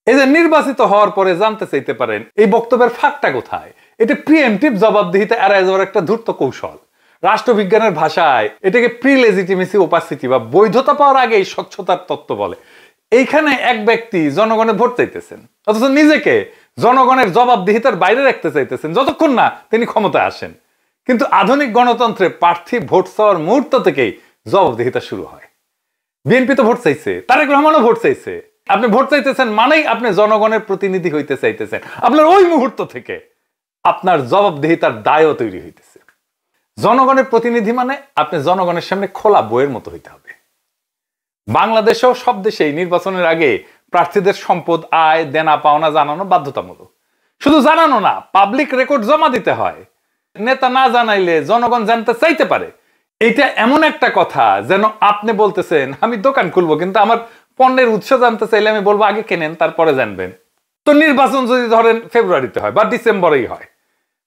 এই যে নির্বাচিত হওয়ার পরে জানতে চাইতে পারেন এই বক্তব্যের ফাঁকটা কোথায়, এটা প্রিএমটিভ জবাবদিহিতা এড়ায় যাওয়ার একটা ধূর্ত কৌশল। রাষ্ট্রবিজ্ঞানের ভাষায় এটাকে প্রি লেজিটিমেসি ওপাসিটি বা বৈধতা পাওয়ার আগেই স্বচ্ছতার তত্ত্ব বলে। এইখানে এক ব্যক্তি জনগণের ভোট চাইতেছেন, অথচ নিজেকে জনগণের জবাবদিহিতার বাইরে রাখতে চাইতেছেন যতক্ষণ না তিনি ক্ষমতায় আসেন। কিন্তু আধুনিক গণতন্ত্রে প্রার্থী ভোট চাওয়ার মুহূর্ত থেকেই জবাবদিহিতা শুরু হয়। বিএনপি তো ভোট চাইছে, তারেক রহমানও ভোট চাইছে। আপনি ভোট চাইতেছেন মানেই আপনি জনগণের প্রতিনিধি হইতে চাইতেছেন। আপনার ওই মুহূর্ত থেকে আপনার জবাবদিহিতার দায়ও তৈরি হইতেছে। জনগণের প্রতিনিধি মানে আপনি জনগণের সামনে খোলা বইয়ের মতো হইতে হবে। বাংলাদেশেও সব দেশেই নির্বাচনের আগে প্রার্থীদের সম্পদ, আয়, দেনা পাওনা জানানো বাধ্যতামূলক। শুধু জানানো না, পাবলিক রেকর্ড জমা দিতে হয়। নেতা না জানাইলে জনগণ জানতে চাইতে পারে। এটা এমন একটা কথা যেন আপনি বলতেছেন আমি দোকান খুলবো, কিন্তু আমার পণ্যের উৎস জানতে চাইলে আমি বলবো আগে কেনেন তারপরে জানবেন। তো নির্বাচন যদি ধরেন ফেব্রুয়ারিতে হয় বা ডিসেম্বরেই হয়,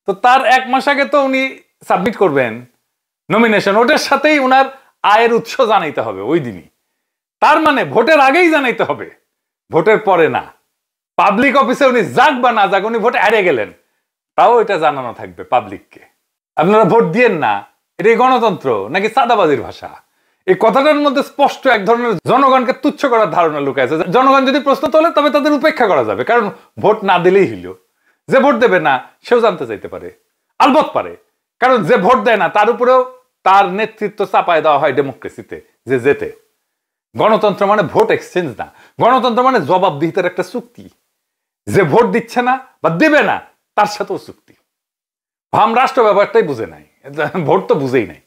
তো তার 1 মাস আগে তো উনি সাবমিট করবেন নমিনেশন, ওটার সাথেই উনার আয়ের উৎস জানাইতে হবে ওই দিনই। তার মানে ভোটের আগেই জানাইতে হবে, ভোটের পরে না। পাবলিক অফিসে উনি যাক বা না যাক, উনি ভোট হারিয়ে গেলেন, তাও এটা জানানো থাকবে পাবলিককে। আপনারা ভোট দিয়েন না, এটাই গণতন্ত্র নাকি চাঁদাবাজির ভাষা? এই কথাটার মধ্যে স্পষ্ট এক ধরনের জনগণকে তুচ্ছ করার ধারণা লুকায় আছে। জনগণ যদি প্রশ্ন তোলে তবে তাদের উপেক্ষা করা যাবে, কারণ ভোট না দিলেই হইল। যে ভোট দেবে না সেও জানতে চাইতে পারে, আলবত পারে, কারণ যে ভোট দেয় না তার উপরেও তার নেতৃত্ব চাপায় দেওয়া হয় ডেমোক্রেসিতে যে যেতে। গণতন্ত্র মানে ভোট এক্সচেঞ্জ না, গণতন্ত্র মানে জবাবদিহিতার একটা চুক্তি। যে ভোট দিচ্ছে না বা দেবে না তার সাথেও চুক্তি। ভাম রাষ্ট্র ব্যাপারটাই বুঝে নাই, ভোট তো বুঝেই নাই।